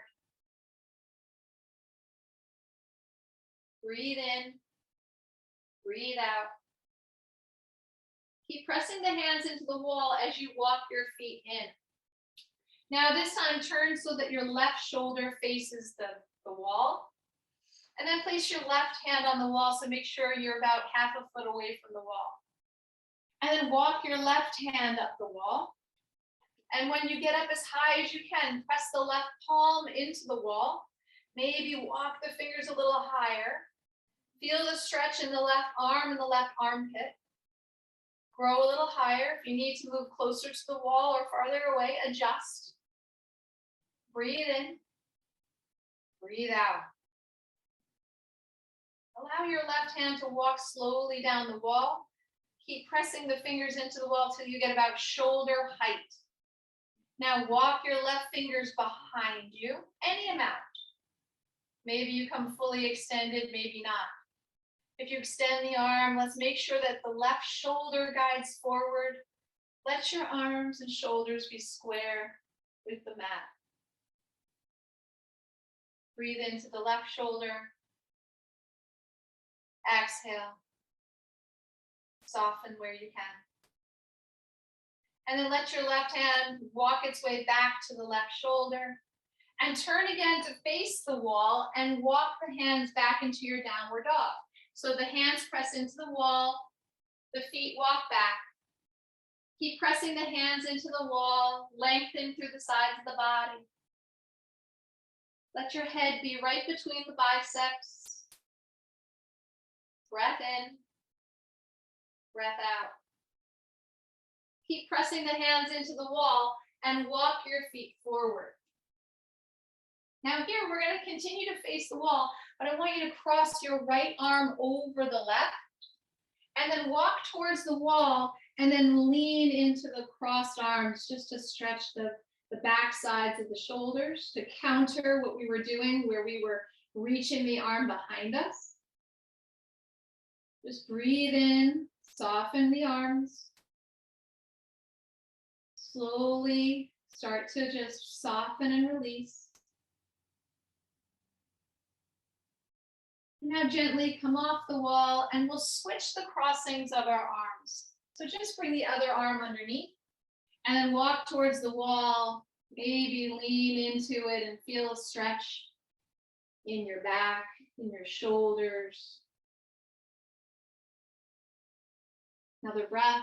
Breathe in, breathe out. Keep pressing the hands into the wall as you walk your feet in. Now this time turn so that your left shoulder faces the wall. And then place your left hand on the wall, so make sure you're about half a foot away from the wall. And then walk your left hand up the wall. And when you get up as high as you can, press the left palm into the wall. Maybe walk the fingers a little higher. Feel the stretch in the left arm and the left armpit. Grow a little higher. If you need to move closer to the wall or farther away, adjust. Breathe in. Breathe out. Allow your left hand to walk slowly down the wall. Keep pressing the fingers into the wall till you get about shoulder height. Now walk your left fingers behind you, any amount. Maybe you come fully extended, maybe not. If you extend the arm, let's make sure that the left shoulder guides forward. Let your arms and shoulders be square with the mat. Breathe into the left shoulder. Exhale. Soften where you can. And then let your left hand walk its way back to the left shoulder. And turn again to face the wall and walk the hands back into your downward dog. So the hands press into the wall, the feet walk back. Keep pressing the hands into the wall, lengthen through the sides of the body. Let your head be right between the biceps. Breath in, breath out. Keep pressing the hands into the wall and walk your feet forward. Now here, we're going to continue to face the wall, but I want you to cross your right arm over the left and then walk towards the wall and then lean into the crossed arms just to stretch the back sides of the shoulders to counter what we were doing where we were reaching the arm behind us. Just breathe in, soften the arms. Slowly start to just soften and release. Now gently come off the wall and we'll switch the crossings of our arms. So just bring the other arm underneath and then walk towards the wall, maybe lean into it and feel a stretch in your back, in your shoulders. Another breath.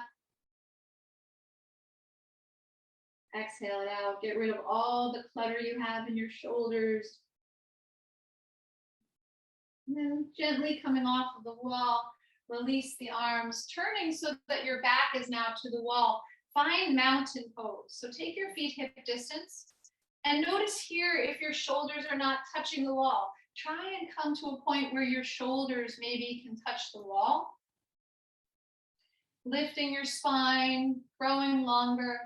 Exhale it out. Get rid of all the clutter you have in your shoulders. And then gently coming off of the wall, release the arms, turning so that your back is now to the wall. Find mountain pose. So take your feet hip distance and notice here if your shoulders are not touching the wall. Try and come to a point where your shoulders maybe can touch the wall. Lifting your spine, growing longer.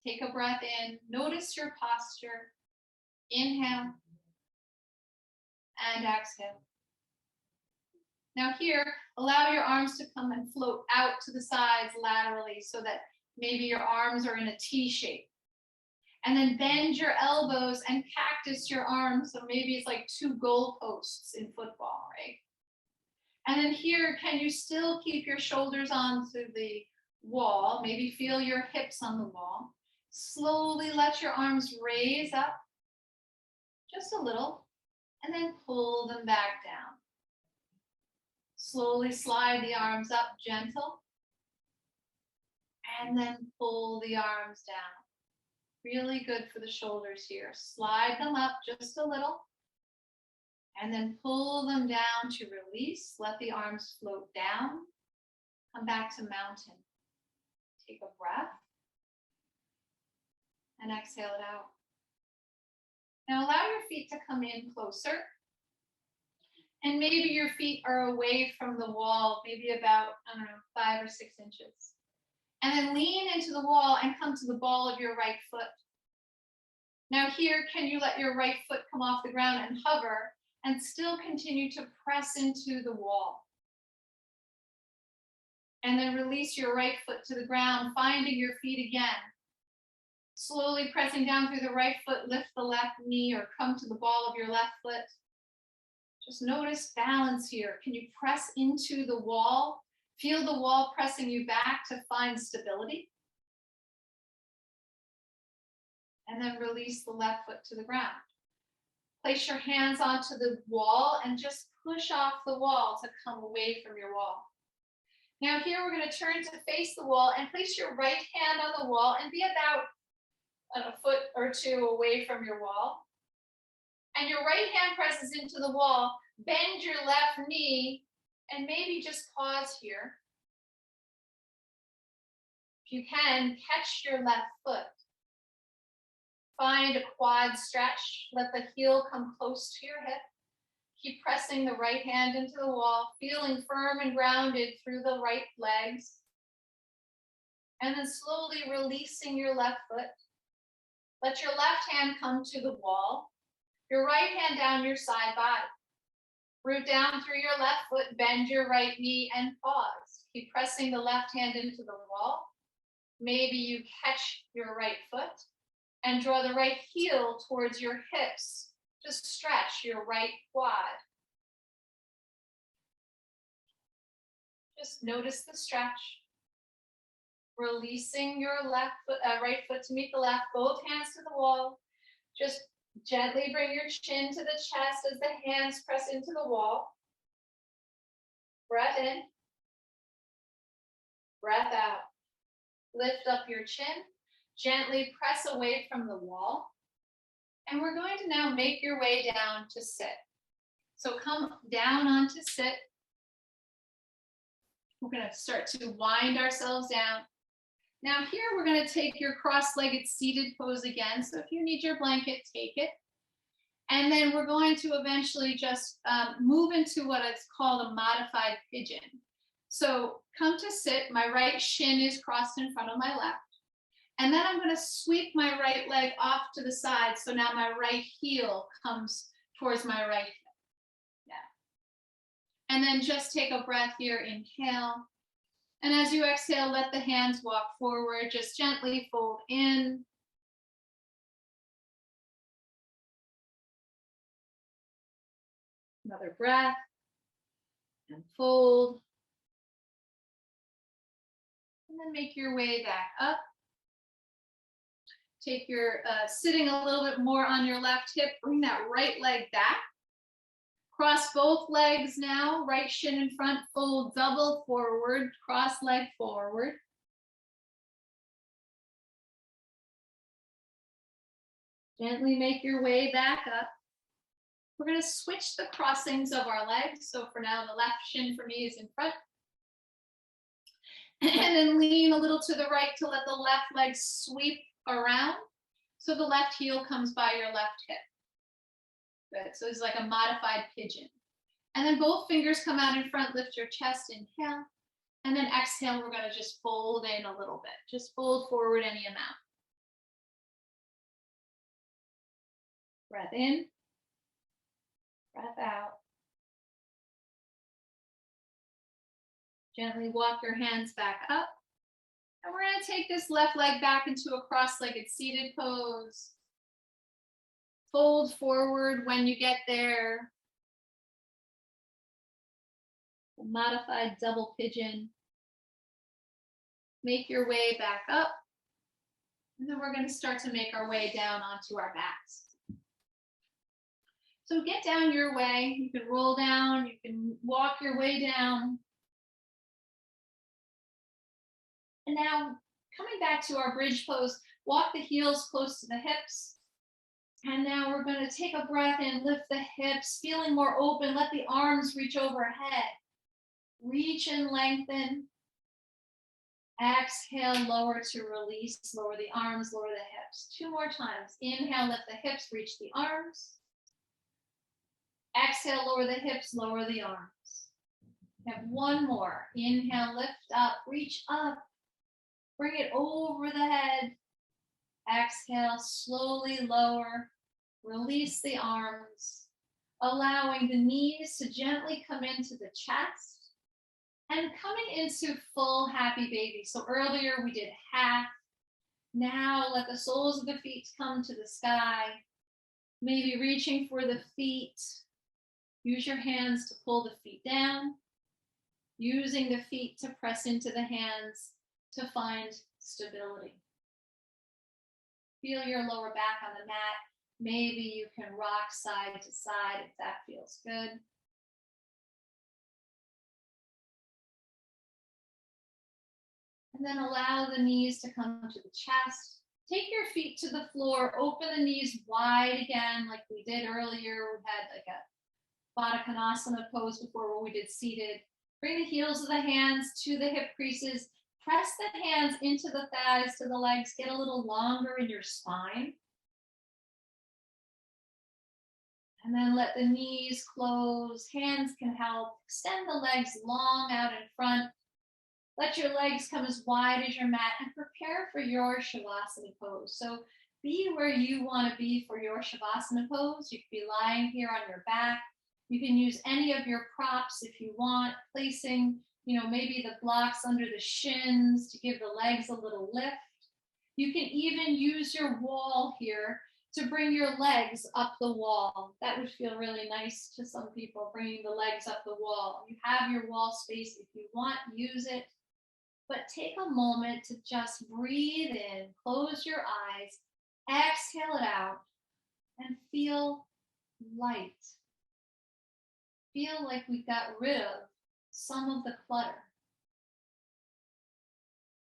Take a breath in. Notice your posture. Inhale and exhale. Now here, allow your arms to come and float out to the sides laterally so that maybe your arms are in a T shape. And then bend your elbows and cactus your arms. So maybe it's like 2 goalposts in football, right? And then here, can you still keep your shoulders onto the wall? Maybe feel your hips on the wall. Slowly let your arms raise up just a little and then pull them back down. Slowly slide the arms up, gentle, and then pull the arms down. Really good for the shoulders here. Slide them up just a little, and then pull them down to release. Let the arms float down. Come back to mountain. Take a breath, and exhale it out. Now allow your feet to come in closer. And maybe your feet are away from the wall, maybe about, I don't know, 5 or 6 inches. And then lean into the wall and come to the ball of your right foot. Now here, can you let your right foot come off the ground and hover and still continue to press into the wall? And then release your right foot to the ground, finding your feet again. Slowly pressing down through the right foot, lift the left knee or come to the ball of your left foot. Just notice balance here. Can you press into the wall? Feel the wall pressing you back to find stability. And then release the left foot to the ground. Place your hands onto the wall and just push off the wall to come away from your wall. Now here we're going to turn to face the wall and place your right hand on the wall and be about a foot or 2 away from your wall. And your right hand presses into the wall, bend your left knee, and maybe just pause here. If you can, catch your left foot. Find a quad stretch, let the heel come close to your hip. Keep pressing the right hand into the wall, feeling firm and grounded through the right legs. And then slowly releasing your left foot. Let your left hand come to the wall. Your right hand down your side body. Root down through your left foot, bend your right knee and pause. Keep pressing the left hand into the wall. Maybe you catch your right foot and draw the right heel towards your hips. Just stretch your right quad. Just notice the stretch. Releasing your right foot to meet the left, both hands to the wall. Just gently bring your chin to the chest as the hands press into the wall. Breath in. Breath out. Lift up your chin. Gently press away from the wall. And we're going to now make your way down to sit. So come down onto sit. We're going to start to wind ourselves down. Now here we're going to take your cross-legged seated pose again. So if you need your blanket, take it. And then we're going to eventually just move into what is called a modified pigeon. So come to sit. My right shin is crossed in front of my left. And then I'm going to sweep my right leg off to the side. So now my right heel comes towards my right hip. Yeah. And then just take a breath here. Inhale. And as you exhale, let the hands walk forward. Just gently fold in. Another breath. And fold. And then make your way back up. Take your sitting a little bit more on your left hip. Bring that right leg back. Cross both legs now. Right shin in front. Fold double forward. Cross leg forward. Gently make your way back up. We're going to switch the crossings of our legs. So for now, the left shin for me is in front. And then lean a little to the right to let the left leg sweep around. So the left heel comes by your left hip. Good. So it's like a modified pigeon. And then both fingers come out in front. Lift your chest. Inhale. And then exhale. We're going to just fold in a little bit. Just fold forward any amount. Breath in. Breath out. Gently walk your hands back up. And we're going to take this left leg back into a cross-legged seated pose. Fold forward when you get there. A modified double pigeon. Make your way back up. And then we're going to start to make our way down onto our backs. So get down your way. You can roll down. You can walk your way down. And now, coming back to our bridge pose, walk the heels close to the hips. And now we're going to take a breath in, lift the hips, feeling more open. Let the arms reach overhead. Reach and lengthen. Exhale, lower to release. Lower the arms, lower the hips. 2 more times. Inhale, lift the hips, reach the arms. Exhale, lower the hips, lower the arms. Have one more. Inhale, lift up, reach up. Bring it over the head. Exhale, slowly lower. Release the arms, allowing the knees to gently come into the chest and coming into full happy baby. So earlier we did half. Now let the soles of the feet come to the sky. Maybe reaching for the feet. Use your hands to pull the feet down. Using the feet to press into the hands to find stability. Feel your lower back on the mat. Maybe you can rock side to side if that feels good. And then allow the knees to come to the chest. Take your feet to the floor. Open the knees wide again like we did earlier. We had like a Baddha Konasana pose before where we did seated. Bring the heels of the hands to the hip creases. Press the hands into the thighs, to the legs. Get a little longer in your spine. And then let the knees close. Hands can help. Extend the legs long out in front. Let your legs come as wide as your mat and prepare for your Shavasana pose. So be where you want to be for your Shavasana pose. You could be lying here on your back. You can use any of your props if you want, placing, maybe the blocks under the shins to give the legs a little lift. You can even use your wall here to bring your legs up the wall. That would feel really nice to some people, bringing the legs up the wall. You have your wall space. If you want, use it. But take a moment to just breathe in, close your eyes, exhale it out, and feel light. Feel like we got rid of some of the clutter.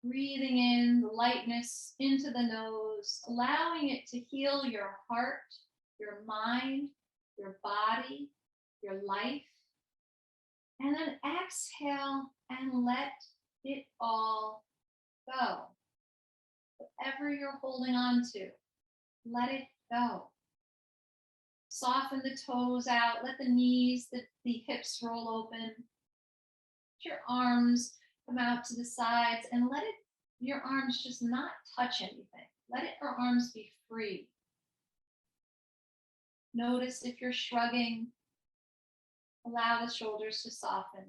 Breathing in the lightness into the nose, allowing it to heal your heart, your mind, your body, your life. And then exhale and let it all go. Whatever you're holding on to, let it go. Soften the toes out, let the knees, the hips roll open. Let your arms come out to the sides and let your arms just not touch anything. Let your arms be free. Notice if you're shrugging, allow the shoulders to soften.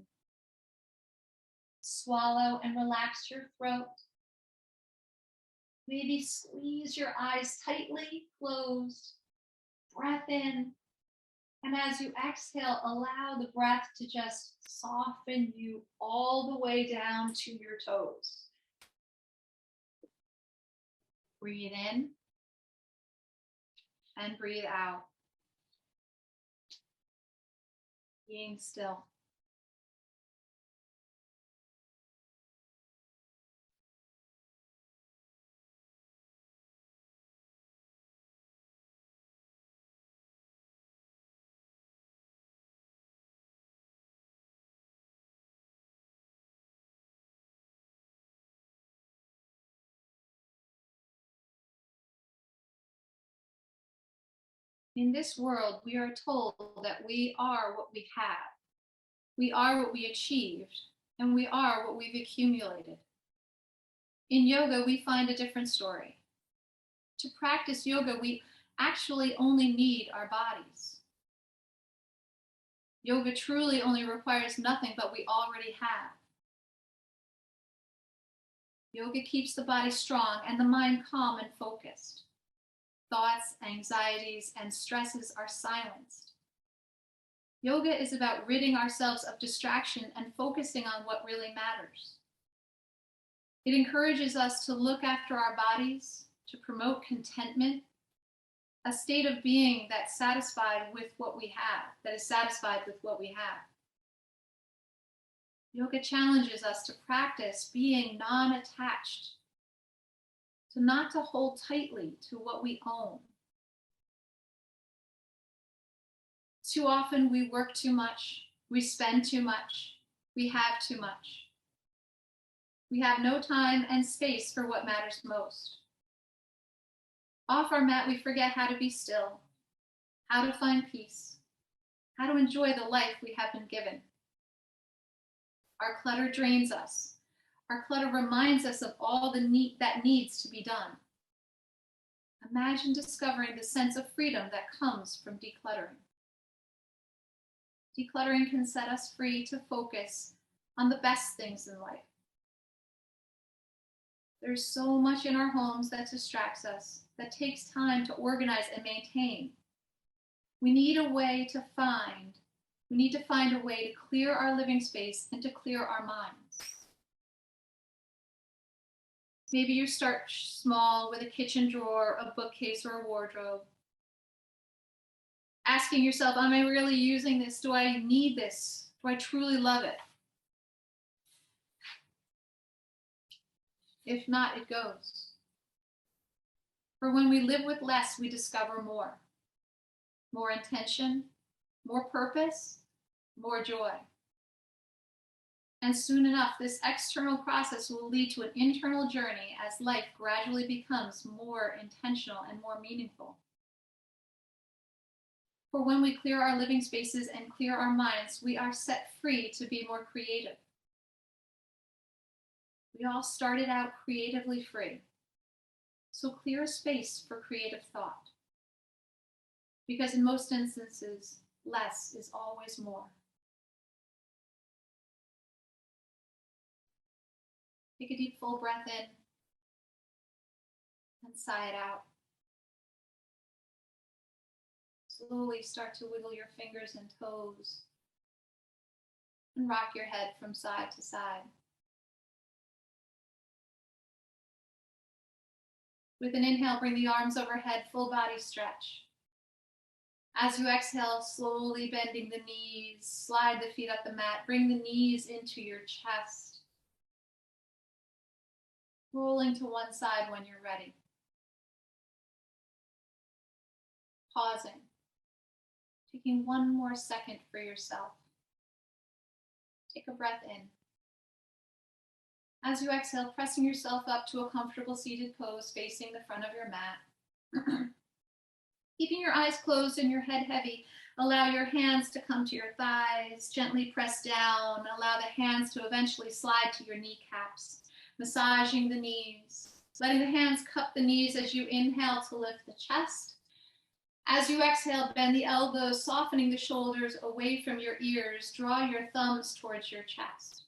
Swallow and relax your throat. Maybe squeeze your eyes tightly closed. Breath in. And as you exhale, allow the breath to just soften you all the way down to your toes. Breathe in and breathe out. Being still. In this world, we are told that we are what we have. We are what we achieved, and we are what we've accumulated. In yoga, we find a different story. To practice yoga, we actually only need our bodies. Yoga truly only requires nothing but we already have. Yoga keeps the body strong and the mind calm and focused. Thoughts, anxieties, and stresses are silenced. Yoga is about ridding ourselves of distraction and focusing on what really matters. It encourages us to look after our bodies, to promote contentment, a state of being that's satisfied with what we have, that is satisfied with what we have. Yoga challenges us to practice being non-attached, to not to hold tightly to what we own. Too often we work too much, we spend too much, we have too much. We have no time and space for what matters most. Off our mat, we forget how to be still, how to find peace, how to enjoy the life we have been given. Our clutter drains us. Our clutter reminds us of all that needs to be done. Imagine discovering the sense of freedom that comes from decluttering. Decluttering can set us free to focus on the best things in life. There's so much in our homes that distracts us, that takes time to organize and maintain. We need to find a way to clear our living space and to clear our minds. Maybe you start small with a kitchen drawer, a bookcase, or a wardrobe. Asking yourself, am I really using this? Do I need this? Do I truly love it? If not, it goes. For when we live with less, we discover more. More intention, more purpose, more joy. And soon enough, this external process will lead to an internal journey as life gradually becomes more intentional and more meaningful. For when we clear our living spaces and clear our minds, we are set free to be more creative. We all started out creatively free. So clear a space for creative thought. Because in most instances, less is always more. Take a deep full breath in and sigh it out. Slowly start to wiggle your fingers and toes and rock your head from side to side. With an inhale, bring the arms overhead, full body stretch. As you exhale, slowly bending the knees, slide the feet up the mat, bring the knees into your chest. Rolling to one side when you're ready. Pausing. Taking one more second for yourself. Take a breath in. As you exhale, pressing yourself up to a comfortable seated pose facing the front of your mat. Keeping your eyes closed and your head heavy, allow your hands to come to your thighs, gently press down, allow the hands to eventually slide to your kneecaps, massaging the knees, letting the hands cup the knees as you inhale to lift the chest. As you exhale, bend the elbows, softening the shoulders away from your ears, draw your thumbs towards your chest.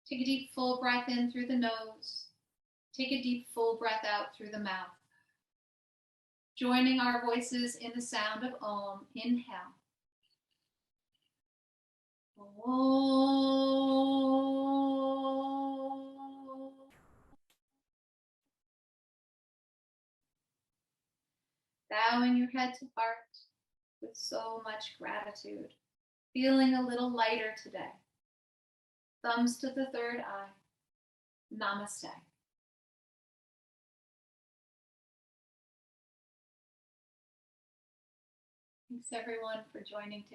Take a deep full breath in through the nose, take a deep full breath out through the mouth. Joining our voices in the sound of Om, inhale. Om. Bowing your head to heart with so much gratitude, feeling a little lighter today. Thumbs to the third eye. Namaste. Thanks everyone for joining today.